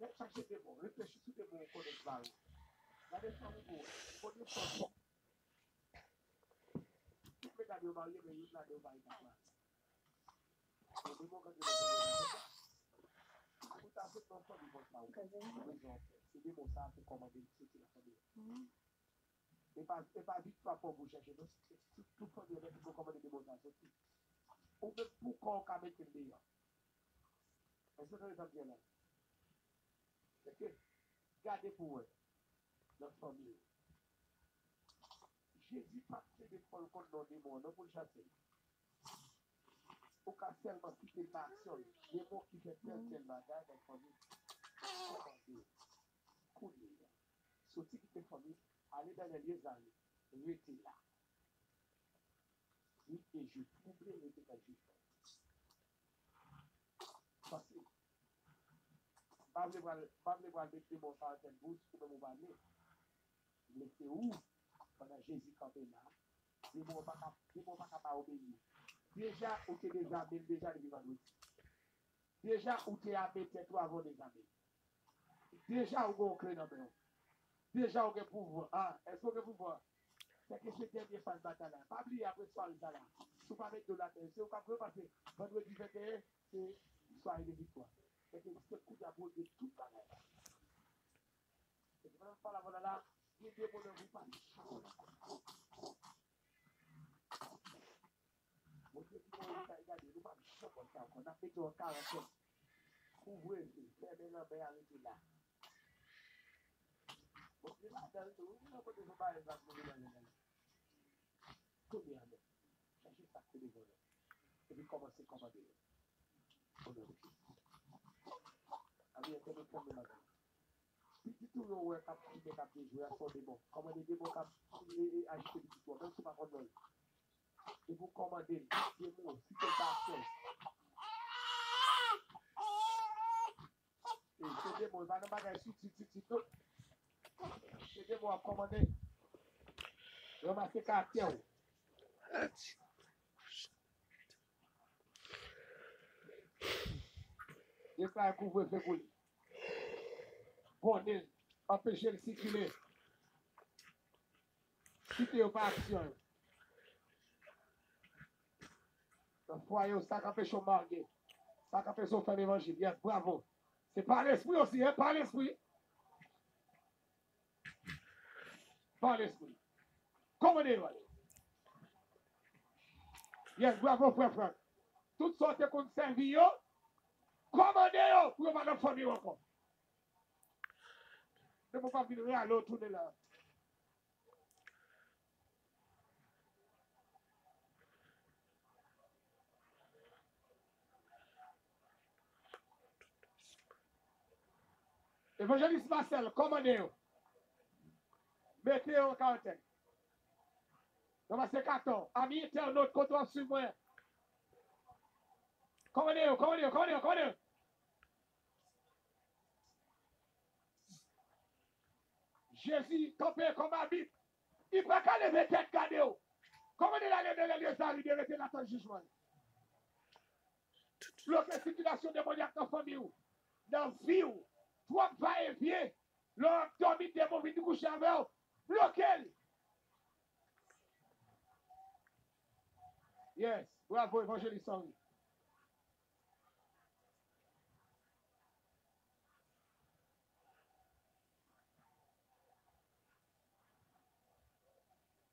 Cherchez des mots, réfléchissez des mots qu'on est barré. La défense pour connaître son tout le gars de marié, mais il y a des mariés là. Et des mots quand il est tout à fait non pas du bon ça. C'est des mots ça pour commander c'est la famille. Et pas vite pas pour vous chercher. Donc tout famille pour commander des mots ça. Ou même pour qu'on peut mettre le meilleur. Est-ce que vous avez bien là? C'est que gardez pour eux notre famille. Jésus pas de prendre compte dans des mots, non pour le chasser. Au cas seulement quitter l'action, les mots qui fait tel bagage dans la famille. Commandez, couler. Sortir quitter la famille, aller dans les lieux amis, rester là. Oui, et je pouvais rester dans le jugement. Parce que, pas de mettre des mots dans la bouche, pour me parler. Mais c'est où, pendant Jésus campé là, les mots pas obéir. Déjà, ou tu es déjà le vendredi. Déjà, ou tu es à mettre toi avant les amis. Déjà, ou tu es dans le déjà, ou tu pouvoir. Ah, est-ce que vous pouvoir? C'est que c'est dernier phase bataille là. Pas oublier après soirée ça là. Si vous pas mettre de la terre, c'est au cas où passer. Vendredi 21, c'est soirée de victoire. C'est que ce coup d'abord de tout ça là. Et je ne vais pas la voilà là. Il y a des bonheurs vous pas. Mon Dieu, qui m'a regardé, nous pas comme ça. On a fait un 47. Ouvrez, fermez la main, arrêtez là. Donc, il y a dans le tout, il y a côté de bail, il va se lever dans les mains. Tout bien, cherchez ça, c'est des bonheurs. Et puis commencez à commander. Au nom de Christ. Allez, un peu de temps de matin. Petit tout le monde qui est capté jouer à son démon. Commandez des démons qui agiter du tout, même si pas contre et vous commandez des mots, si c'est pas fait. Et c'est des mots, il va nous bagager tout. C'est des mots à commander. Remarquez caractère. Il faut un couvre-feu pour lui. Bonne, empêcher de circuler. Si tu n'as pas action. Le foyer, ça empêche au marié. Ça empêche au faire l'évangile. Yes, bravo. C'est par l'esprit aussi, hein, par l'esprit. Par l'esprit. Commandez-vous. Yes, bravo, frère Franck. Toutes sortes qu'on servi, commandez-vous pour votre famille encore. Ne peux pas venir à l'autre tourner là. Évangéliste Marcel, commandez-vous. Mettez-vous en quarantaine. Dans ce carton, ami internaute, contre sur moi. Commandez-vous. Jésus, campé comme habite. Il ne peut pas lever tête, gardez-vous. Commandez la lèvre de l'Église, de rester là dans le jugement. Bloquez la circulation démoniaque dans la famille, dans la vie, toi, va et viens. L'homme dormit des mauvais du coucher avec vous. Bloquez. Yes, bravo, évangéliste Henri.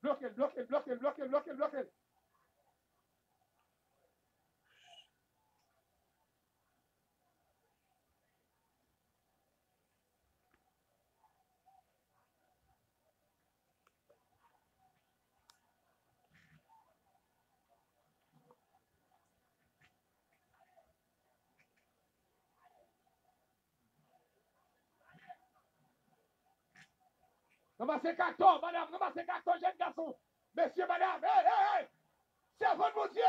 Bloquez. Ramassez carton, madame, ramassez carton, jeune garçon. Messieurs, madame, hey. Servant de mon Dieu.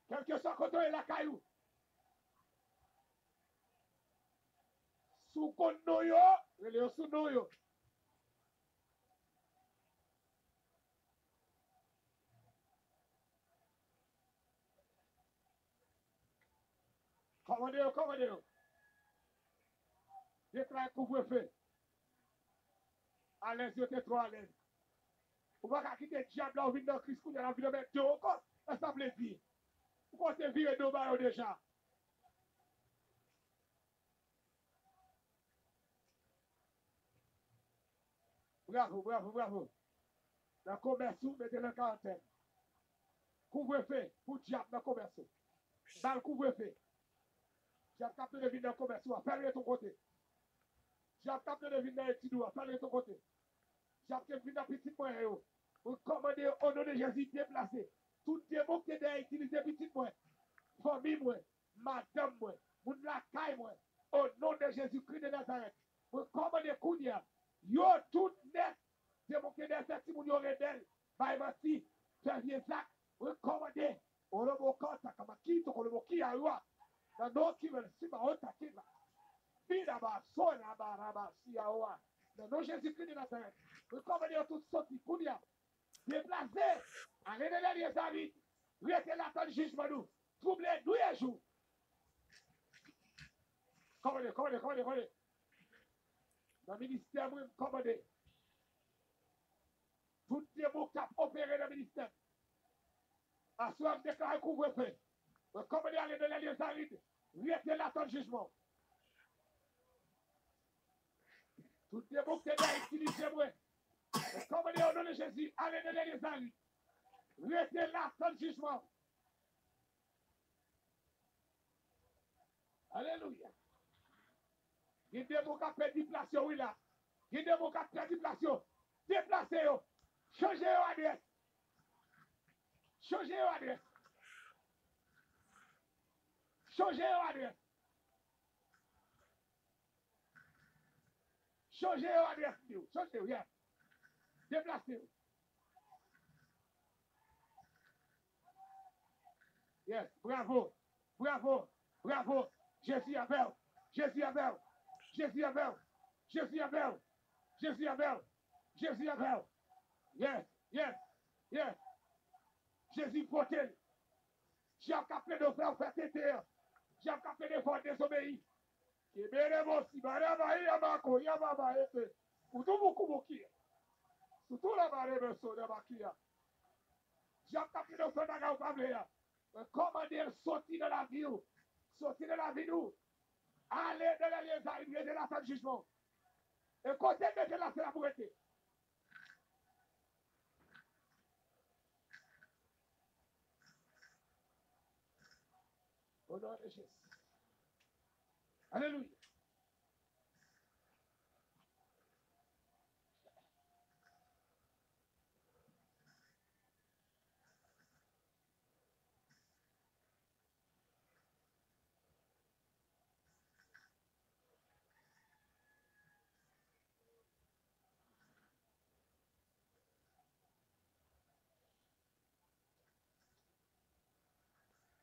Quel que soit quand on est la caillou. Sous kon noyo, relève sous noyo. Commandez. Déclare couvre-feu. À l'aise, vous êtes trop à l'aise. Vous ne pouvez pas quitter le diable là, vous venez dans Christ, vous avez envie de mettre deux encore. Ça me dit. Vous comptez virer deux barres déjà. Bravo. Dans le commerce, mettez-le en quarantaine. Couvre-feu pour diable dans le commerce. Dans le couvre-feu. Diable capte de vie dans le commerce, fermez ton côté. Diable capte de vie dans le petit doigt, fermez ton côté. Diable capte de vie dans le petit moyen. Vous commandez au nom de Jésus déplacé. Tout démon qui est utilisé petit moyen. Famille moi, madame moi, moun la caille moi. Au nom de Jésus-Christ de Nazareth. Vous commandez Kounia. Yo tout net. Démon qui est derrière si moun yo rebelle. Bah merci. Faire ça. Vous commandez. On le mot kota kama kito ko le mot ki awa. Na no ki veut si ba ota kila. Bida ba sona ba raba si awa. Na no Jésus-Christ de Nazareth. Vous commandez tout sorti Kounia. Déplacé. Arrêtez les amis. Restez là dans le jugement nous. Troublez nous et jour. Commandez. Dans le ministère, vous commandez. Tout les mots qui ont opéré dans le ministère. À ce moment, déclarez couvre-feu. Vous commandez aller dans les lieux arides. Restez là dans le jugement. Tout les mots qui ont utilisé, vous commandez au nom de Jésus. Allez dans les lieux arides. Restez là dans le jugement. Alléluia. Il y a des mots qui ont perdu place, oui là. Il y a des mots qui ont perdu place. Déplacez-vous. Changez vos adresses. Changez vos adresses. Changez vos adresses. Changez vos adresses. Changez-vous, yes. Déplacez-vous. Yes, bravo. Jésus avec vous. Jésus avec vous. Yes. Jésus protège. J'ai capé de faire têter. J'ai capé de faire désobéir. Qui bénévole si baraba yabako yababa ete. Surtout beaucoup surtout la barbe so de bakia. J'ai capé de faire dans la commander sortir de la vie. Sortir de la vie nous. Allez de la liaison, de la fin de jugement. Et continuez de la faire pour être. Au nom de Jésus. Alléluia.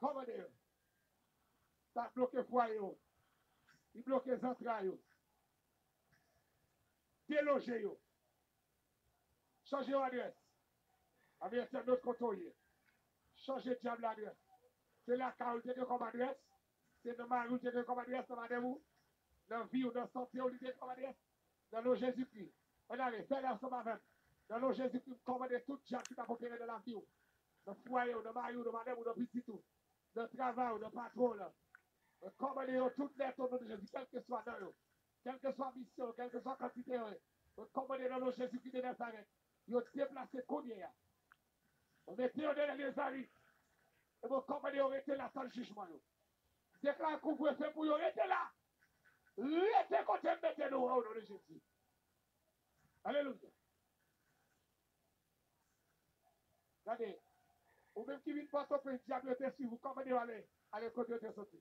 Commandez. Ça bloque le foyer. Il bloque les entrailles. Délogez. Changez l'adresse. Avec un autre contrôle. Changez le diable l'adresse. C'est la carité de comme adresse. C'est dans ma route de comme adresse, dans madame. Dans la vie ou dans la santé, on dit comme adresse. Dans le Jésus-Christ. Regardez, faites ensemble avec. Dans le Jésus-Christ, commandez tout diable qui t'a opéré dans la vie. Dans le foyer, dans le mari, dans madame, dans le petit tout. Dans le travail, dans le patron. Commandez toutes les tours de Jésus, quel que soit dans eux. Quelle que soit mission, quelle que soit quantité. Commandez dans le Jésus-Christ de Nazareth. Ils ont déplacé combien. On mettez dans les aris. Et vous commandez, on était là sans le jugement. Déclarez que vous faites pour vous rester là. Restez côté de mettez-nous au nom de Jésus. Alléluia. Regardez. Ou même qui vient pas stopper le diable était sur vous, commandez aller côté de sortir.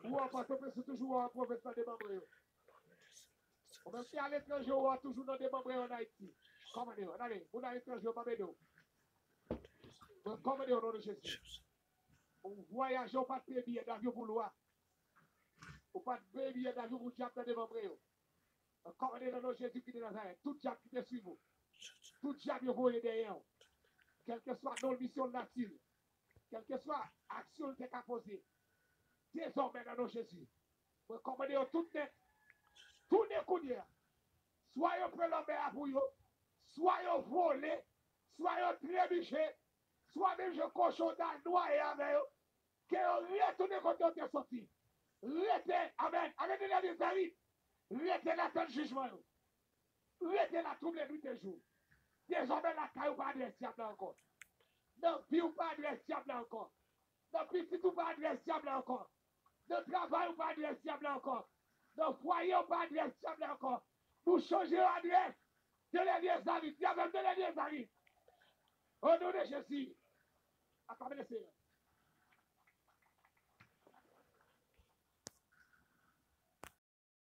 Ou on pas stopper toujours en province des membres. Ou même qui à l'étranger ou toujours dans des membres en Haïti. Commandez, allez, vous à l'étranger, commandez. Commandez au nom de Jésus. Vous voyagez, vous pas de billet d'avion pour loi. Vous pas de billet d'avion pour diable dans des membres. Commandez au nom de Jésus qui est dans Nazareth. Tout diable qui est sur vous. Tout diable vous voyez derrière. Quelle que soit nos missions nature. quelle que soit l'action que tu as posée, désormais dans nos Jésus, pour commander tout net, tout net qu'on y a. Soit vous prenez l'homme pour vous, soit vous volez, soit vous trébuchez, soit même je cochon dans noyer avec vous, que vous retournez quand vous êtes sorti. Restez, amen, arrêtez les amis, restez là dans le jugement. Restez là tous les nuits et jours. Désormais, la caille pas adressable encore. Non, puis ou pas adressable encore. Non, puis si tu pas adressable encore. Non, travail ou pas adressable encore. Non, foyer ou pas adressable encore. Nous changer l'adresse. De l'année arrive. Diable de l'année arrive. Au nom de Jésus. Acclamez le Seigneur.